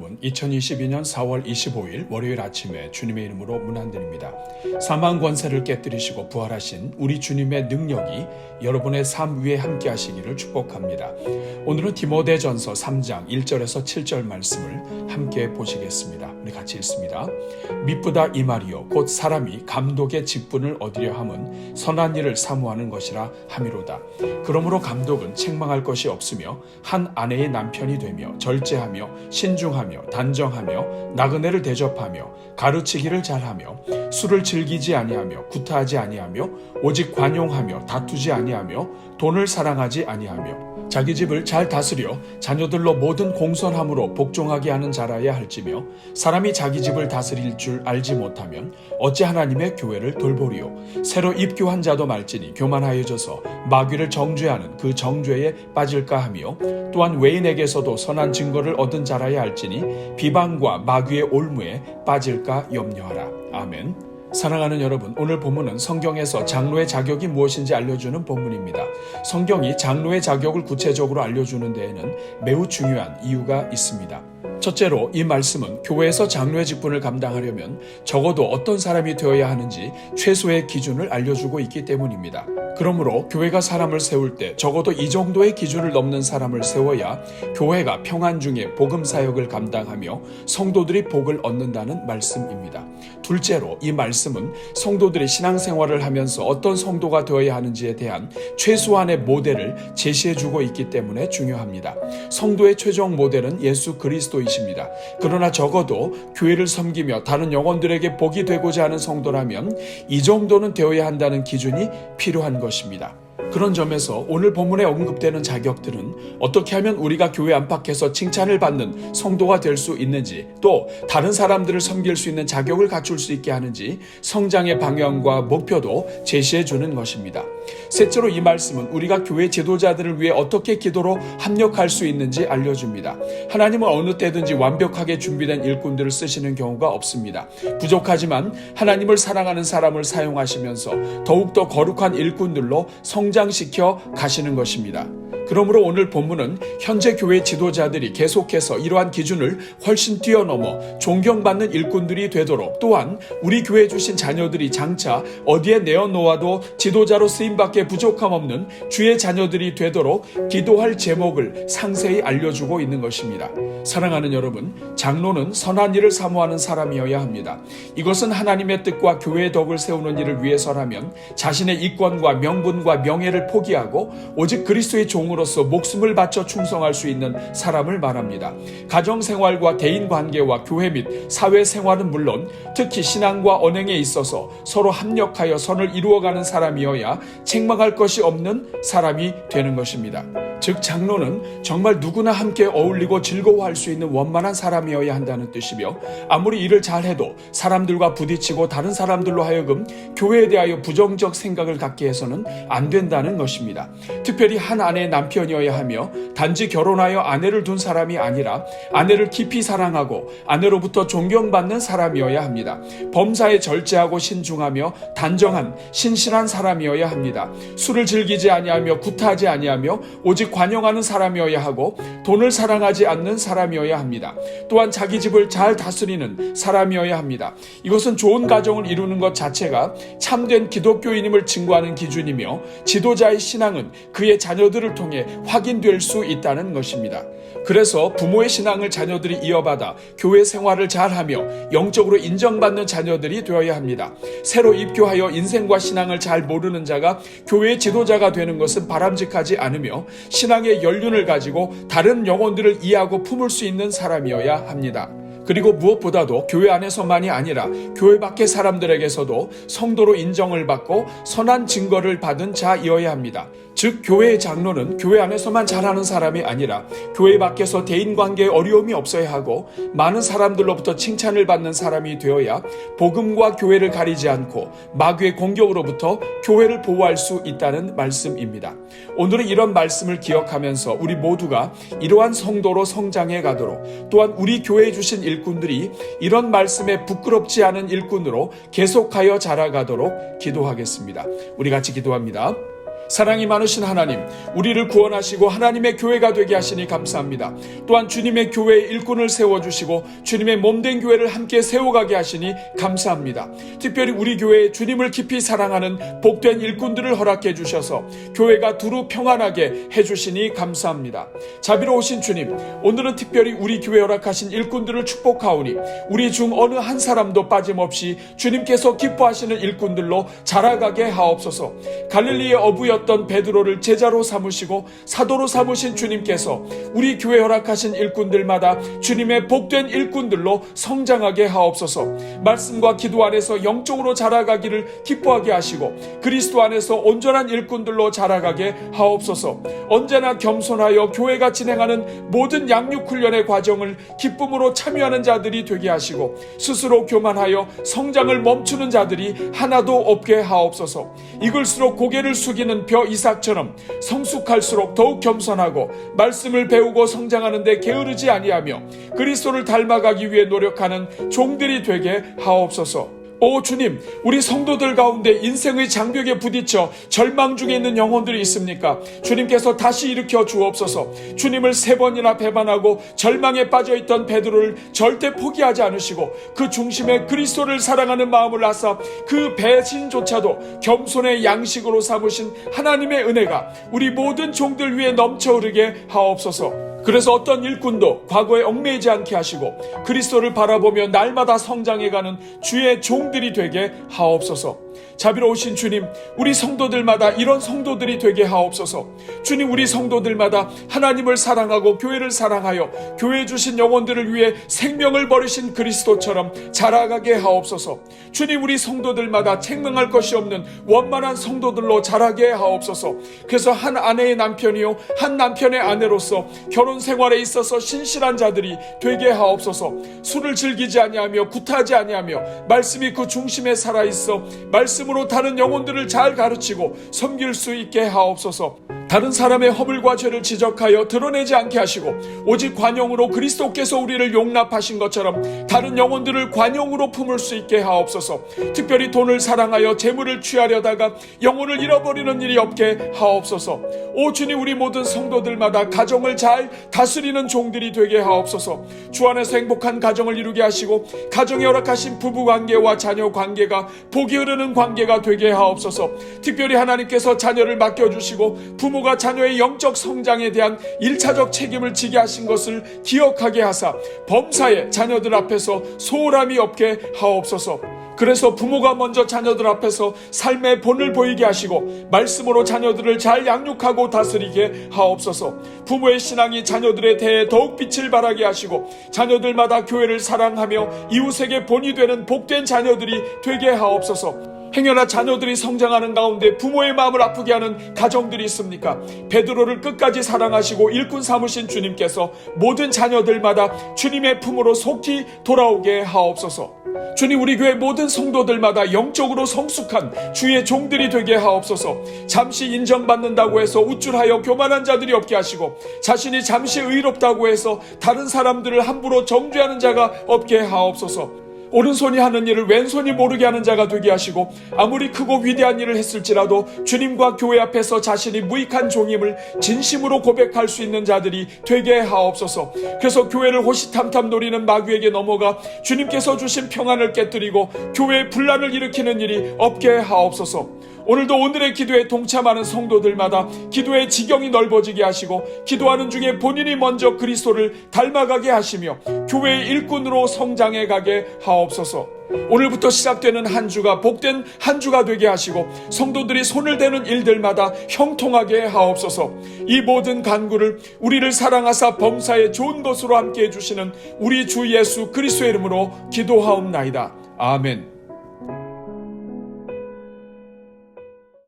여러분, 2022년 4월 25일 월요일 아침에 주님의 이름으로 문안드립니다. 사망 권세를 깨뜨리시고 부활하신 우리 주님의 능력이 여러분의 삶 위에 함께 하시기를 축복합니다. 오늘은 디모데전서 3장 1절에서 7절 말씀을 함께 보시겠습니다. 우리 같이 읽습니다. 미쁘다 이 말이요 곧 사람이 감독의 직분을 얻으려 함은 선한 일을 사모하는 것이라 함이로다. 그러므로 감독은 책망할 것이 없으며 한 아내의 남편이 되며 절제하며 신중하며 단정하며 나그네를 대접하며 가르치기를 잘하며 술을 즐기지 아니하며 구타하지 아니하며 오직 관용하며 다투지 아니하며 돈을 사랑하지 아니하며 자기 집을 잘 다스려 자녀들로 모든 공손함으로 복종하게 하는 자라야 할지며 사람이 자기 집을 다스릴 줄 알지 못하면 어찌 하나님의 교회를 돌보리요. 새로 입교한 자도 말지니 교만하여져서 마귀를 정죄하는 그 정죄에 빠질까 하며 또한 외인에게서도 선한 증거를 얻은 자라야 할지니 비방과 마귀의 올무에 빠질까 염려하라. 아멘. 사랑하는 여러분, 오늘 본문은 성경에서 장로의 자격이 무엇인지 알려주는 본문입니다. 성경이 장로의 자격을 구체적으로 알려주는 데에는 매우 중요한 이유가 있습니다. 첫째로 이 말씀은 교회에서 장로의 직분을 감당하려면 적어도 어떤 사람이 되어야 하는지 최소의 기준을 알려주고 있기 때문입니다. 그러므로 교회가 사람을 세울 때 적어도 이 정도의 기준을 넘는 사람을 세워야 교회가 평안 중에 복음 사역을 감당하며 성도들이 복을 얻는다는 말씀입니다. 둘째로 이 말씀은 성도들이 신앙생활을 하면서 어떤 성도가 되어야 하는지에 대한 최소한의 모델을 제시해주고 있기 때문에 중요합니다. 성도의 최종 모델은 예수 그리스도이십니다. 그러나 적어도 교회를 섬기며 다른 영혼들에게 복이 되고자 하는 성도라면 이 정도는 되어야 한다는 기준이 필요한 것입니다. 그런 점에서 오늘 본문에 언급되는 자격들은 어떻게 하면 우리가 교회 안팎에서 칭찬을 받는 성도가 될 수 있는지, 또 다른 사람들을 섬길 수 있는 자격을 갖출 수 있게 하는지 성장의 방향과 목표도 제시해 주는 것입니다. 셋째로 이 말씀은 우리가 교회 지도자들을 위해 어떻게 기도로 합력할 수 있는지 알려줍니다. 하나님은 어느 때든지 완벽하게 준비된 일꾼들을 쓰시는 경우가 없습니다. 부족하지만 하나님을 사랑하는 사람을 사용하시면서 더욱더 거룩한 일꾼들로 성장시켜 가시는 것입니다. 그러므로 오늘 본문은 현재 교회 지도자들이 계속해서 이러한 기준을 훨씬 뛰어넘어 존경받는 일꾼들이 되도록, 또한 우리 교회에 주신 자녀들이 장차 어디에 내어놓아도 지도자로 쓰임밖에 부족함 없는 주의 자녀들이 되도록 기도할 제목을 상세히 알려주고 있는 것입니다. 사랑하는 여러분, 장로는 선한 일을 사모하는 사람이어야 합니다. 이것은 하나님의 뜻과 교회의 덕을 세우는 일을 위해서라면 자신의 이권과 명분과 명예를 포기하고 오직 그리스도의 종으로서 목숨을 바쳐 충성할 수 있는 사람을 말합니다. 가정생활과 대인관계와 교회 및 사회생활은 물론 특히 신앙과 언행에 있어서 서로 합력하여 선을 이루어가는 사람이어야 책망할 것이 없는 사람이 되는 것입니다. 즉 장로는 정말 누구나 함께 어울리고 즐거워할 수 있는 원만한 사람이어야 한다는 뜻이며, 아무리 일을 잘해도 사람들과 부딪히고 다른 사람들로 하여금 교회에 대하여 부정적 생각을 갖게 해서는 안 된다는 것입니다. 특별히 한 아내의 남편이어야 하며 단지 결혼하여 아내를 둔 사람이 아니라 아내를 깊이 사랑하고 아내로부터 존경받는 사람이어야 합니다. 범사에 절제하고 신중하며 단정한 신실한 사람이어야 합니다. 술을 즐기지 아니하며 구타하지 아니하며 오직 관용하는 사람이어야 하고 돈을 사랑하지 않는 사람이어야 합니다. 또한 자기 집을 잘 다스리는 사람이어야 합니다. 이것은 좋은 가정을 이루는 것 자체가 참된 기독교인임을 증거하는 기준이며 지도자의 신앙은 그의 자녀들을 통해 확인될 수 있다는 것입니다. 그래서 부모의 신앙을 자녀들이 이어받아 교회 생활을 잘하며 영적으로 인정받는 자녀들이 되어야 합니다. 새로 입교하여 인생과 신앙을 잘 모르는 자가 교회의 지도자가 되는 것은 바람직하지 않으며 신앙의 연륜을 가지고 다른 영혼들을 이해하고 품을 수 있는 사람이어야 합니다. 그리고 무엇보다도 교회 안에서만이 아니라 교회 밖의 사람들에게서도 성도로 인정을 받고 선한 증거를 받은 자이어야 합니다. 즉 교회의 장로는 교회 안에서만 잘하는 사람이 아니라 교회 밖에서 대인관계에 어려움이 없어야 하고 많은 사람들로부터 칭찬을 받는 사람이 되어야 복음과 교회를 가리지 않고 마귀의 공격으로부터 교회를 보호할 수 있다는 말씀입니다. 오늘은 이런 말씀을 기억하면서 우리 모두가 이러한 성도로 성장해 가도록, 또한 우리 교회에 주신 일꾼들이 이런 말씀에 부끄럽지 않은 일꾼으로 계속하여 자라가도록 기도하겠습니다. 우리 같이 기도합니다. 사랑이 많으신 하나님, 우리를 구원하시고 하나님의 교회가 되게 하시니 감사합니다. 또한 주님의 교회의 일꾼을 세워주시고 주님의 몸된 교회를 함께 세워가게 하시니 감사합니다. 특별히 우리 교회에 주님을 깊이 사랑하는 복된 일꾼들을 허락해 주셔서 교회가 두루 평안하게 해주시니 감사합니다. 자비로우신 주님, 오늘은 특별히 우리 교회 허락하신 일꾼들을 축복하오니 우리 중 어느 한 사람도 빠짐없이 주님께서 기뻐하시는 일꾼들로 자라가게 하옵소서. 갈릴리의 어부였던 베드로를 제자로 삼으시고 사도로 삼으신 주님께서 우리 교회 허락하신 일꾼들마다 주님의 복된 일꾼들로 성장하게 하옵소서. 말씀과 기도 안에서 영적으로 자라가기를 기뻐하게 하시고 그리스도 안에서 온전한 일꾼들로 자라가게 하옵소서. 언제나 겸손하여 교회가 진행하는 모든 양육 훈련의 과정을 기쁨으로 참여하는 자들이 되게 하시고 스스로 교만하여 성장을 멈추는 자들이 하나도 없게 하옵소서. 익을수록 고개를 숙이는 벼 이삭처럼 성숙할수록 더욱 겸손하고 말씀을 배우고 성장하는 데 게으르지 아니하며 그리스도를 닮아가기 위해 노력하는 종들이 되게 하옵소서. 오 주님, 우리 성도들 가운데 인생의 장벽에 부딪혀 절망 중에 있는 영혼들이 있습니까? 주님께서 다시 일으켜 주옵소서. 주님을 3번이나 배반하고 절망에 빠져있던 베드로를 절대 포기하지 않으시고 그 중심에 그리스도를 사랑하는 마음을 낳사 그 배신조차도 겸손의 양식으로 삼으신 하나님의 은혜가 우리 모든 종들 위에 넘쳐 흐르게 하옵소서. 그래서 어떤 일꾼도 과거에 얽매이지 않게 하시고 그리스도를 바라보며 날마다 성장해가는 주의 종들이 되게 하옵소서. 자비로우신 주님, 우리 성도들마다 이런 성도들이 되게 하옵소서. 주님, 우리 성도들마다 하나님을 사랑하고 교회를 사랑하여 교회 주신 영혼들을 위해 생명을 버리신 그리스도처럼 자라가게 하옵소서. 주님, 우리 성도들마다 책망할 것이 없는 원만한 성도들로 자라게 하옵소서. 그래서 한 아내의 남편이요 한 남편의 아내로서 결혼 생활에 있어서 신실한 자들이 되게 하옵소서. 술을 즐기지 아니하며 구타하지 아니하며 말씀이 그 중심에 살아있어 말씀으로 다른 영혼들을 잘 가르치고 섬길 수 있게 하옵소서. 다른 사람의 허물과 죄를 지적하여 드러내지 않게 하시고 오직 관용으로 그리스도께서 우리를 용납하신 것처럼 다른 영혼들을 관용으로 품을 수 있게 하옵소서. 특별히 돈을 사랑하여 재물을 취하려다가 영혼을 잃어버리는 일이 없게 하옵소서. 오 주님, 우리 모든 성도들마다 가정을 잘 다스리는 종들이 되게 하옵소서. 주 안에서 행복한 가정을 이루게 하시고 가정에 허락하신 부부관계와 자녀관계가 복이 흐르는 관계가 되게 하옵소서. 특별히 하나님께서 자녀를 맡겨주시고 부모가 자녀의 영적 성장에 대한 1차적 책임을 지게 하신 것을 기억하게 하사 범사에 자녀들 앞에서 소홀함이 없게 하옵소서. 그래서 부모가 먼저 자녀들 앞에서 삶의 본을 보이게 하시고 말씀으로 자녀들을 잘 양육하고 다스리게 하옵소서. 부모의 신앙이 자녀들에 대해 더욱 빛을 발하게 하시고 자녀들마다 교회를 사랑하며 이웃에게 본이 되는 복된 자녀들이 되게 하옵소서. 행여나 자녀들이 성장하는 가운데 부모의 마음을 아프게 하는 가정들이 있습니까? 베드로를 끝까지 사랑하시고 일꾼 삼으신 주님께서 모든 자녀들마다 주님의 품으로 속히 돌아오게 하옵소서. 주님, 우리 교회 모든 성도들마다 영적으로 성숙한 주의 종들이 되게 하옵소서. 잠시 인정받는다고 해서 우쭐하여 교만한 자들이 없게 하시고 자신이 잠시 의롭다고 해서 다른 사람들을 함부로 정죄하는 자가 없게 하옵소서. 오른손이 하는 일을 왼손이 모르게 하는 자가 되게 하시고 아무리 크고 위대한 일을 했을지라도 주님과 교회 앞에서 자신이 무익한 종임을 진심으로 고백할 수 있는 자들이 되게 하옵소서. 그래서 교회를 호시탐탐 노리는 마귀에게 넘어가 주님께서 주신 평안을 깨뜨리고 교회에 분란을 일으키는 일이 없게 하옵소서. 오늘도 오늘의 기도에 동참하는 성도들마다 기도의 지경이 넓어지게 하시고 기도하는 중에 본인이 먼저 그리스도를 닮아가게 하시며 교회의 일꾼으로 성장해 가게 하옵소서. 오늘부터 시작되는 한 주가 복된 한 주가 되게 하시고 성도들이 손을 대는 일들마다 형통하게 하옵소서. 이 모든 간구를 우리를 사랑하사 범사에 좋은 것으로 함께 해주시는 우리 주 예수 그리스도의 이름으로 기도하옵나이다. 아멘.